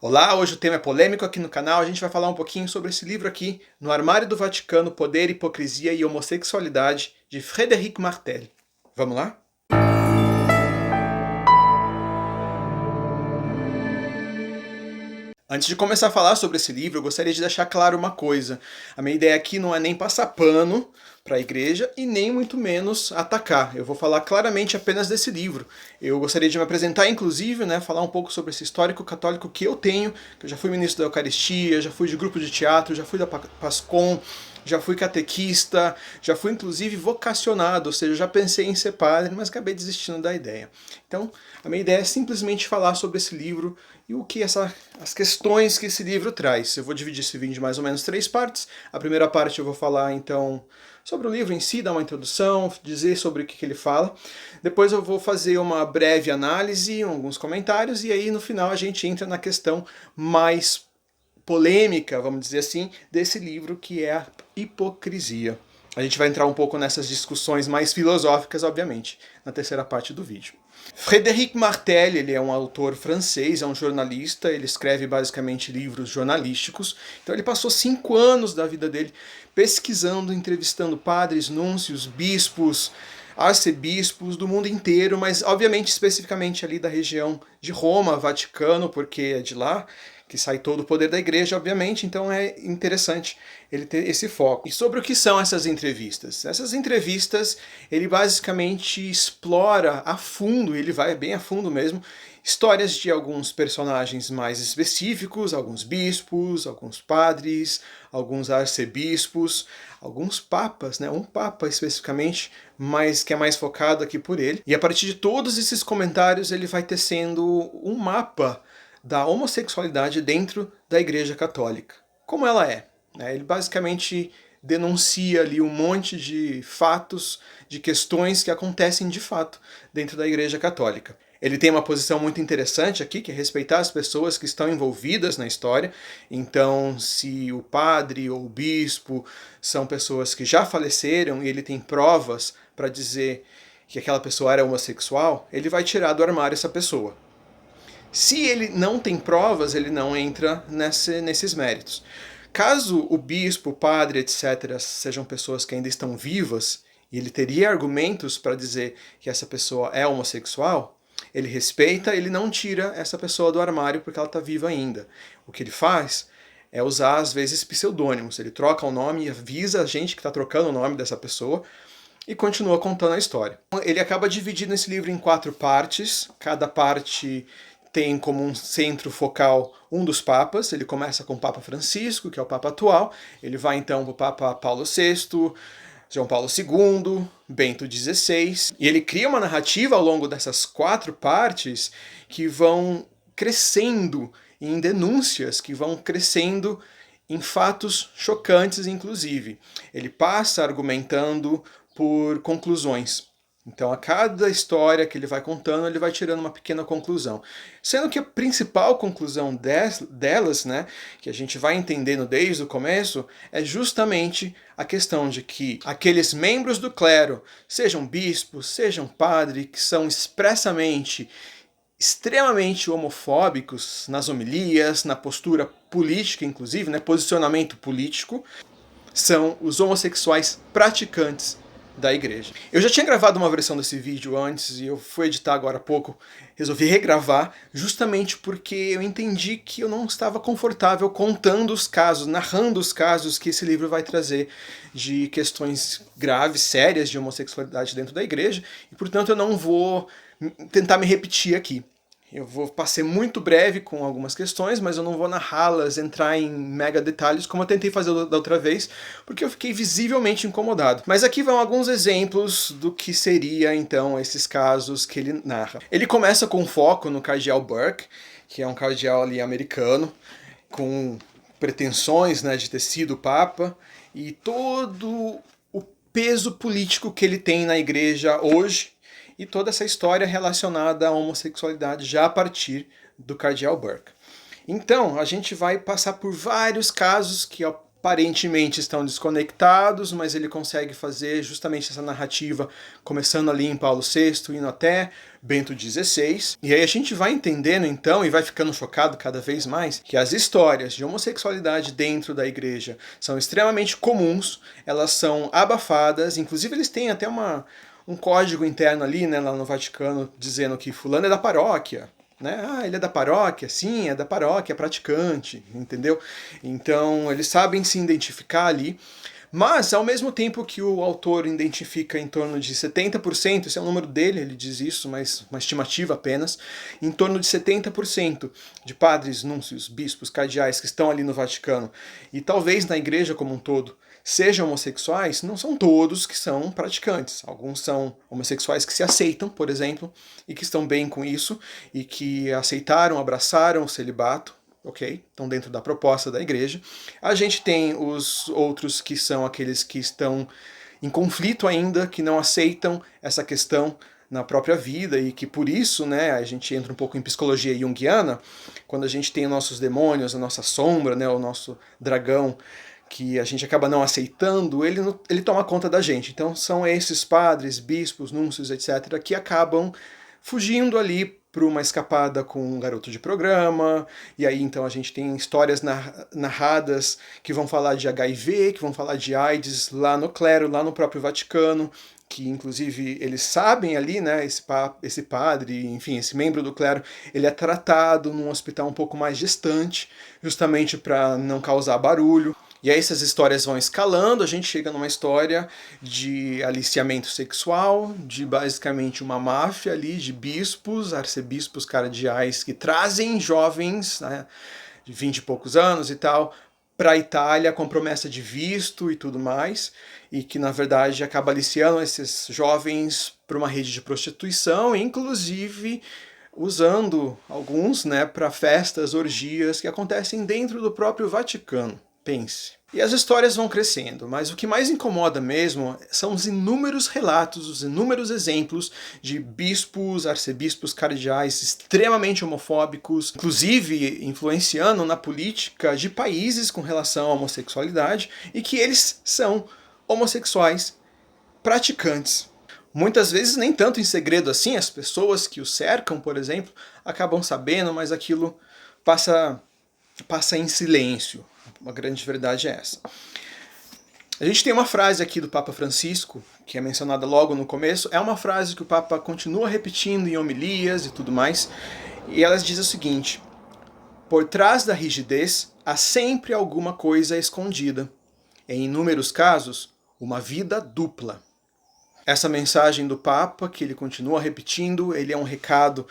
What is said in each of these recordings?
Olá, hoje o tema é polêmico aqui no canal, a gente vai falar um pouquinho sobre esse livro aqui, No Armário do Vaticano, Poder, Hipocrisia e Homossexualidade, de Frédéric Martel. Vamos lá? Antes de começar a falar sobre esse livro, eu gostaria de deixar claro uma coisa. A minha ideia aqui não é nem passar pano para a igreja e nem muito menos atacar. Eu vou falar claramente apenas desse livro. Eu gostaria de me apresentar, inclusive, falar um pouco sobre esse histórico católico que eu tenho, que eu já fui ministro da Eucaristia, já fui de grupo de teatro, já fui da PASCOM, já fui catequista, já fui inclusive vocacionado, ou seja, já pensei em ser padre, mas acabei desistindo da ideia. Então, a minha ideia é simplesmente falar sobre esse livro e o que as questões que esse livro traz. Eu vou dividir esse vídeo em mais ou menos 3 partes. A primeira parte eu vou falar, então, sobre o livro em si, dar uma introdução, dizer sobre o que ele fala. Depois eu vou fazer uma breve análise, alguns comentários, e aí no final a gente entra na questão mais polêmica, vamos dizer assim, desse livro, que é a hipocrisia. A gente vai entrar um pouco nessas discussões mais filosóficas, obviamente, na terceira parte do vídeo. Frédéric Martel, ele é um autor francês, é um jornalista, ele escreve basicamente livros jornalísticos. Então ele passou 5 anos da vida dele pesquisando, entrevistando padres, núncios, bispos, arcebispos do mundo inteiro, mas obviamente especificamente ali da região de Roma, Vaticano, porque é de lá que sai todo o poder da igreja, obviamente, então é interessante ele ter esse foco. E sobre o que são essas entrevistas? Essas entrevistas, ele basicamente explora a fundo, ele vai bem a fundo mesmo, histórias de alguns personagens mais específicos, alguns bispos, alguns padres, alguns arcebispos, alguns papas, um papa especificamente, mas que é mais focado aqui por ele. E a partir de todos esses comentários, ele vai tecendo um mapa da homossexualidade dentro da Igreja Católica. Como ela é? Ele basicamente denuncia ali um monte de fatos, de questões que acontecem de fato dentro da Igreja Católica. Ele tem uma posição muito interessante aqui, que é respeitar as pessoas que estão envolvidas na história. Então, se o padre ou o bispo são pessoas que já faleceram e ele tem provas para dizer que aquela pessoa era homossexual, ele vai tirar do armário essa pessoa. Se ele não tem provas, ele não entra nesses méritos. Caso o bispo, o padre, etc., sejam pessoas que ainda estão vivas, e ele teria argumentos para dizer que essa pessoa é homossexual, ele respeita, ele não tira essa pessoa do armário porque ela está viva ainda. O que ele faz é usar, às vezes, pseudônimos. Ele troca o nome e avisa a gente que está trocando o nome dessa pessoa e continua contando a história. Ele acaba dividindo esse livro em 4 partes, cada parte tem como um centro focal um dos papas. Ele começa com o Papa Francisco, que é o Papa atual, ele vai então para o Papa Paulo VI, João Paulo II, Bento XVI, e ele cria uma narrativa ao longo dessas 4 partes que vão crescendo em denúncias, que vão crescendo em fatos chocantes, inclusive. Ele passa argumentando por conclusões. Então, a cada história que ele vai contando, ele vai tirando uma pequena conclusão. Sendo que a principal conclusão delas, que a gente vai entendendo desde o começo, é justamente a questão de que aqueles membros do clero, sejam bispos, sejam padres, que são extremamente homofóbicos nas homilias, na postura política, inclusive, posicionamento político, são os homossexuais praticantes da igreja. Eu já tinha gravado uma versão desse vídeo antes e eu fui editar agora há pouco, resolvi regravar justamente porque eu entendi que eu não estava confortável contando os casos, narrando os casos que esse livro vai trazer de questões graves, sérias de homossexualidade dentro da igreja, e portanto eu não vou tentar me repetir aqui. Eu vou ser muito breve com algumas questões, mas eu não vou narrá-las, entrar em mega detalhes como eu tentei fazer da outra vez, porque eu fiquei visivelmente incomodado. Mas aqui vão alguns exemplos do que seria, então, esses casos que ele narra. Ele começa com foco no cardeal Burke, que é um cardeal ali americano, com pretensões de ter sido papa, e todo o peso político que ele tem na igreja hoje, e toda essa história relacionada à homossexualidade já a partir do cardeal Burke. Então, a gente vai passar por vários casos que, aparentemente estão desconectados, mas ele consegue fazer justamente essa narrativa começando ali em Paulo VI, indo até Bento XVI. E aí a gente vai entendendo então, e vai ficando chocado cada vez mais, que as histórias de homossexualidade dentro da igreja são extremamente comuns, elas são abafadas, inclusive eles têm até um código interno ali, né, lá no Vaticano, dizendo que fulano é da paróquia, né? Ah, ele é da paróquia? Sim, é da paróquia, é praticante, entendeu? Então, eles sabem se identificar ali, mas ao mesmo tempo que o autor identifica em torno de 70%, esse é o número dele, ele diz isso, mas uma estimativa apenas, em torno de 70% de padres, núncios, bispos, cardeais que estão ali no Vaticano, e talvez na igreja como um todo, sejam homossexuais, não são todos que são praticantes. Alguns são homossexuais que se aceitam, por exemplo, e que estão bem com isso, e que aceitaram, abraçaram o celibato, ok? Estão dentro da proposta da igreja. A gente tem os outros que são aqueles que estão em conflito ainda, que não aceitam essa questão na própria vida e que por isso, né, a gente entra um pouco em psicologia junguiana, quando a gente tem nossos demônios, a nossa sombra, né, o nosso dragão, que a gente acaba não aceitando, ele toma conta da gente. Então são esses padres, bispos, núncios, etc., que acabam fugindo ali para uma escapada com um garoto de programa, e aí então a gente tem histórias narradas que vão falar de HIV, que vão falar de AIDS lá no clero, lá no próprio Vaticano, que inclusive eles sabem ali, né, esse padre, enfim, esse membro do clero, ele é tratado num hospital um pouco mais distante, justamente para não causar barulho. E aí essas histórias vão escalando, a gente chega numa história de aliciamento sexual, de basicamente uma máfia ali de bispos, arcebispos, cardeais, que trazem jovens, né, de 20 e poucos anos e tal, para a Itália com promessa de visto e tudo mais, e que na verdade acaba aliciando esses jovens para uma rede de prostituição, inclusive usando alguns, né, para festas, orgias que acontecem dentro do próprio Vaticano. Pense. E as histórias vão crescendo, mas o que mais incomoda mesmo são os inúmeros relatos, os inúmeros exemplos de bispos, arcebispos, cardeais extremamente homofóbicos, inclusive influenciando na política de países com relação à homossexualidade, e que eles são homossexuais praticantes. Muitas vezes nem tanto em segredo assim, as pessoas que o cercam, por exemplo, acabam sabendo, mas aquilo passa em silêncio. Uma grande verdade é essa. A gente tem uma frase aqui do Papa Francisco, que é mencionada logo no começo, é uma frase que o Papa continua repetindo em homilias e tudo mais, e ela diz o seguinte: por trás da rigidez há sempre alguma coisa escondida. Em inúmeros casos, uma vida dupla. Essa mensagem do Papa, que ele continua repetindo, ele é um recado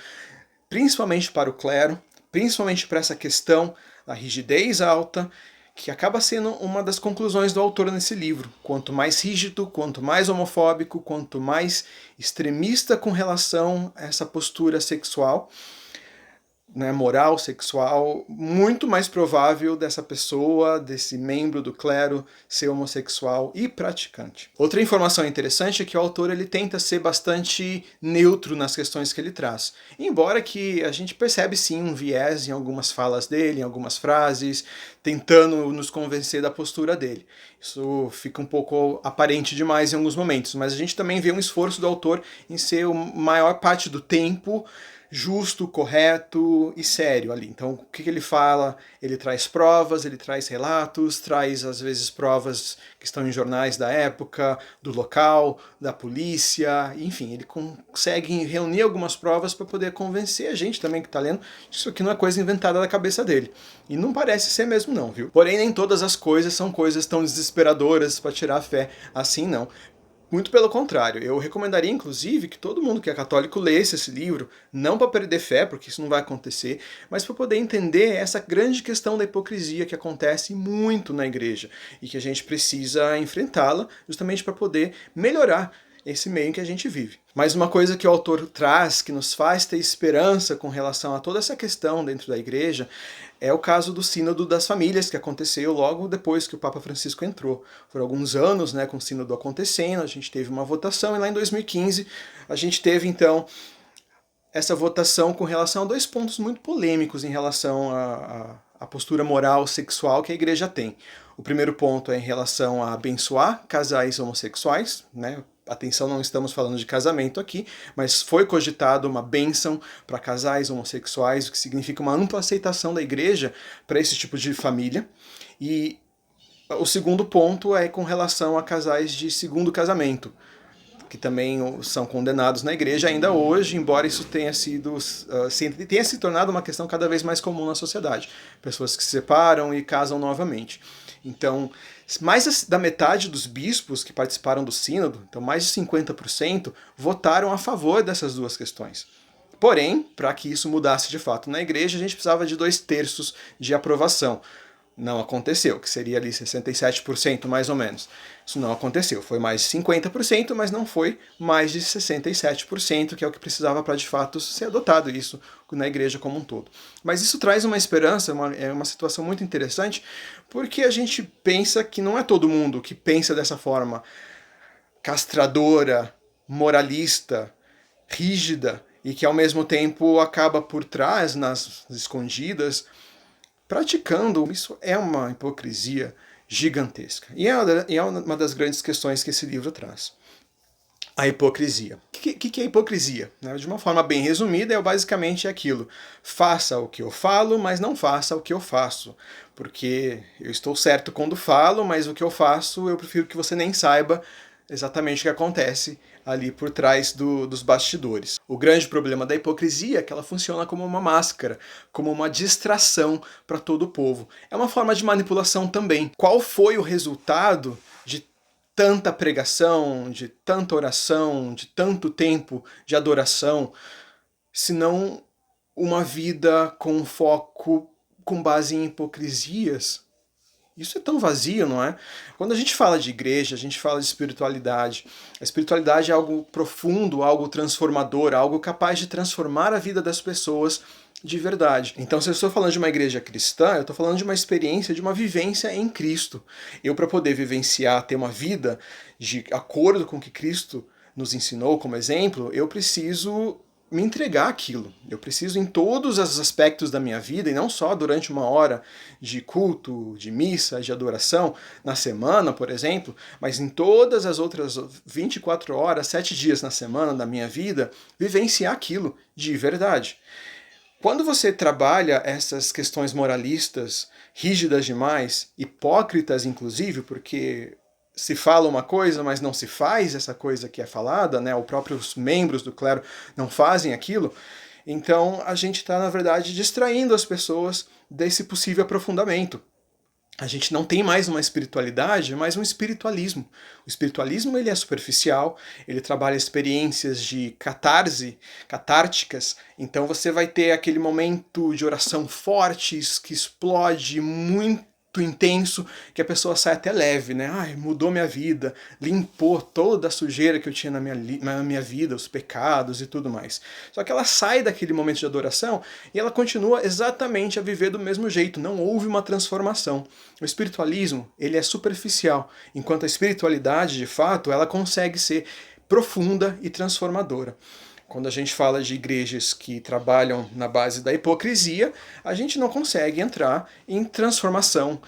principalmente para o clero, principalmente para essa questão da rigidez alta, que acaba sendo uma das conclusões do autor nesse livro. Quanto mais rígido, quanto mais homofóbico, quanto mais extremista com relação a essa postura sexual, né, moral, sexual, muito mais provável dessa pessoa, desse membro do clero, ser homossexual e praticante. Outra informação interessante é que o autor ele tenta ser bastante neutro nas questões que ele traz. Embora que a gente percebe sim um viés em algumas falas dele, em algumas frases, tentando nos convencer da postura dele. Isso fica um pouco aparente demais em alguns momentos, mas a gente também vê um esforço do autor em ser a maior parte do tempo justo, correto e sério ali. Então, o que ele fala? Ele traz provas, ele traz relatos, traz às vezes provas que estão em jornais da época, do local, da polícia, enfim, ele consegue reunir algumas provas para poder convencer a gente também que está lendo que isso aqui não é coisa inventada da cabeça dele. E não parece ser mesmo não, viu? Porém, nem todas as coisas são coisas tão desesperadoras para tirar a fé assim, não. Muito pelo contrário, eu recomendaria inclusive que todo mundo que é católico lesse esse livro, não para perder fé, porque isso não vai acontecer, mas para poder entender essa grande questão da hipocrisia que acontece muito na igreja e que a gente precisa enfrentá-la justamente para poder melhorar esse meio em que a gente vive. Mas uma coisa que o autor traz, que nos faz ter esperança com relação a toda essa questão dentro da igreja, é o caso do Sínodo das Famílias, que aconteceu logo depois que o Papa Francisco entrou. Foram alguns anos, né, com o Sínodo acontecendo, a gente teve uma votação, e lá em 2015 a gente teve, então, essa votação com relação a dois pontos muito polêmicos em relação a postura moral sexual que a igreja tem. O primeiro ponto é em relação a abençoar casais homossexuais, né? Atenção, não estamos falando de casamento aqui, mas foi cogitado uma bênção para casais homossexuais, o que significa uma ampla aceitação da igreja para esse tipo de família. E o segundo ponto é com relação a casais de segundo casamento, que também são condenados na igreja ainda hoje, embora isso tenha tenha se tornado uma questão cada vez mais comum na sociedade. Pessoas que se separam e casam novamente. Então, mais da metade dos bispos que participaram do sínodo, então mais de 50%, votaram a favor dessas duas questões. Porém, para que isso mudasse de fato na igreja, a gente precisava de 2/3 de aprovação. Não aconteceu, que seria ali 67% mais ou menos. Isso não aconteceu, foi mais de 50%, mas não foi mais de 67%, que é o que precisava para de fato ser adotado isso na igreja como um todo. Mas isso traz uma esperança, é uma situação muito interessante, porque a gente pensa que não é todo mundo que pensa dessa forma castradora, moralista, rígida, e que ao mesmo tempo acaba por trás, nas escondidas, praticando. Isso é uma hipocrisia gigantesca. E é uma das grandes questões que esse livro traz. A hipocrisia. O que é hipocrisia? De uma forma bem resumida, é basicamente aquilo. Faça o que eu falo, mas não faça o que eu faço. Porque eu estou certo quando falo, mas o que eu faço, eu prefiro que você nem saiba exatamente o que acontece ali por trás dos bastidores. O grande problema da hipocrisia é que ela funciona como uma máscara, como uma distração para todo o povo. É uma forma de manipulação também. Qual foi o resultado de tanta pregação, de tanta oração, de tanto tempo de adoração, se não uma vida com foco com base em hipocrisias? Isso é tão vazio, não é? Quando a gente fala de igreja, a gente fala de espiritualidade. A espiritualidade é algo profundo, algo transformador, algo capaz de transformar a vida das pessoas de verdade. Então, se eu estou falando de uma igreja cristã, eu estou falando de uma experiência, de uma vivência em Cristo. Eu, para poder vivenciar, ter uma vida de acordo com o que Cristo nos ensinou como exemplo, eu preciso me entregar aquilo. Eu preciso em todos os aspectos da minha vida, e não só durante uma hora de culto, de missa, de adoração, na semana, por exemplo, mas em todas as outras 24 horas, 7 dias na semana da minha vida, vivenciar aquilo de verdade. Quando você trabalha essas questões moralistas, rígidas demais, hipócritas inclusive, porque se fala uma coisa, mas não se faz essa coisa que é falada, né? Os próprios membros do clero não fazem aquilo. Então a gente está, na verdade, distraindo as pessoas desse possível aprofundamento. A gente não tem mais uma espiritualidade, mas um espiritualismo. O espiritualismo ele é superficial, ele trabalha experiências de catarse, catárticas, então você vai ter aquele momento de oração forte, que explode muito intenso, que a pessoa sai até leve, né? Ai, mudou minha vida, limpou toda a sujeira que eu tinha na minha vida, os pecados e tudo mais. Só que ela sai daquele momento de adoração e ela continua exatamente a viver do mesmo jeito, não houve uma transformação. O espiritualismo, ele é superficial, enquanto a espiritualidade, de fato, ela consegue ser profunda e transformadora. Quando a gente fala de igrejas que trabalham na base da hipocrisia, a gente não consegue entrar em transformação,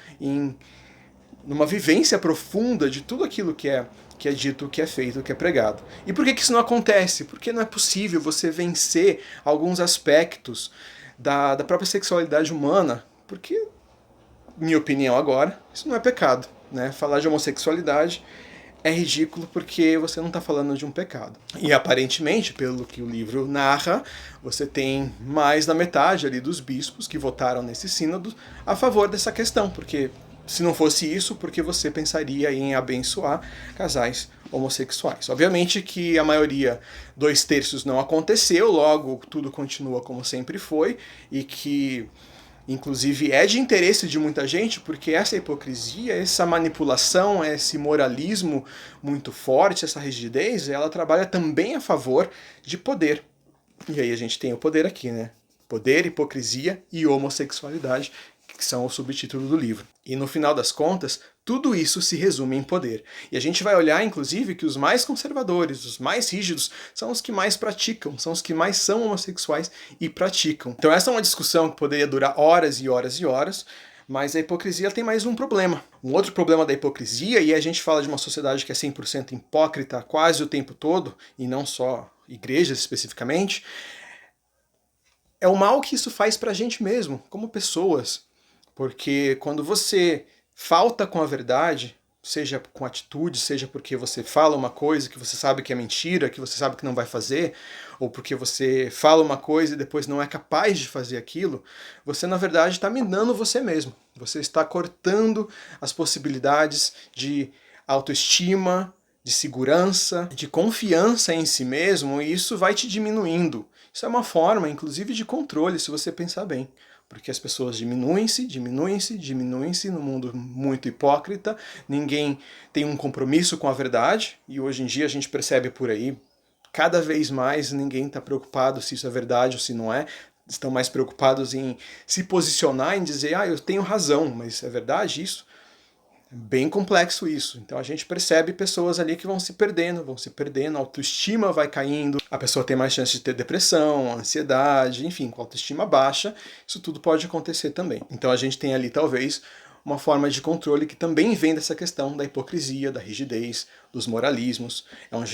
numa vivência profunda de tudo aquilo que é dito, que é feito, que é pregado. E por que isso não acontece? Porque não é possível você vencer alguns aspectos da própria sexualidade humana, porque, minha opinião agora, isso não é pecado, né? Falar de homossexualidade é ridículo porque você não está falando de um pecado. E aparentemente, pelo que o livro narra, você tem mais da metade ali dos bispos que votaram nesse sínodo a favor dessa questão, porque se não fosse isso, por que você pensaria em abençoar casais homossexuais? Obviamente que a maioria, 2/3 não aconteceu, logo tudo continua como sempre foi, e que inclusive é de interesse de muita gente, porque essa hipocrisia, essa manipulação, esse moralismo muito forte, essa rigidez, ela trabalha também a favor de poder. E aí a gente tem o poder aqui, né? Poder, hipocrisia e homossexualidade, que são o subtítulo do livro. E no final das contas, tudo isso se resume em poder. E a gente vai olhar, inclusive, que os mais conservadores, os mais rígidos, são os que mais praticam, são os que mais são homossexuais e praticam. Então essa é uma discussão que poderia durar horas e horas e horas, mas a hipocrisia tem mais um problema. Um outro problema da hipocrisia, e a gente fala de uma sociedade que é 100% hipócrita quase o tempo todo, e não só igrejas especificamente, é o mal que isso faz pra gente mesmo, como pessoas. Porque quando você falta com a verdade, seja com atitude, seja porque você fala uma coisa que você sabe que é mentira, que você sabe que não vai fazer, ou porque você fala uma coisa e depois não é capaz de fazer aquilo, você na verdade está minando você mesmo. Você está cortando as possibilidades de autoestima, de segurança, de confiança em si mesmo, e isso vai te diminuindo. Isso é uma forma, inclusive, de controle, se você pensar bem. Porque as pessoas diminuem-se, diminuem-se, diminuem-se no mundo muito hipócrita, ninguém tem um compromisso com a verdade, e hoje em dia a gente percebe por aí, cada vez mais ninguém está preocupado se isso é verdade ou se não é, estão mais preocupados em se posicionar, em dizer, eu tenho razão, mas é verdade isso? É bem complexo isso. Então a gente percebe pessoas ali que vão se perdendo, a autoestima vai caindo, a pessoa tem mais chance de ter depressão, ansiedade, enfim, com autoestima baixa, isso tudo pode acontecer também. Então a gente tem ali talvez uma forma de controle que também vem dessa questão da hipocrisia, da rigidez, dos moralismos.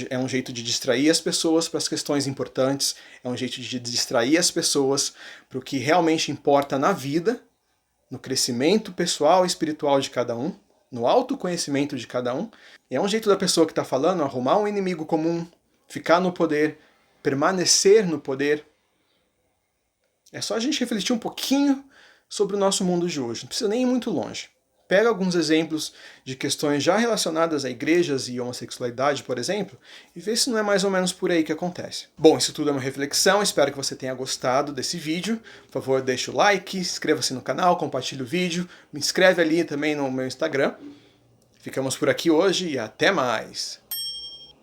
É um jeito de distrair as pessoas para as questões importantes, é um jeito de distrair as pessoas para o que realmente importa na vida, no crescimento pessoal e espiritual de cada um, no autoconhecimento de cada um. É um jeito da pessoa que está falando arrumar um inimigo comum, ficar no poder, permanecer no poder. É só a gente refletir um pouquinho sobre o nosso mundo de hoje, não precisa nem ir muito longe. Pega alguns exemplos de questões já relacionadas a igrejas e homossexualidade, por exemplo, e vê se não é mais ou menos por aí que acontece. Bom, isso tudo é uma reflexão, espero que você tenha gostado desse vídeo. Por favor, deixa o like, inscreva-se no canal, compartilhe o vídeo, me inscreve ali também no meu Instagram. Ficamos por aqui hoje e até mais!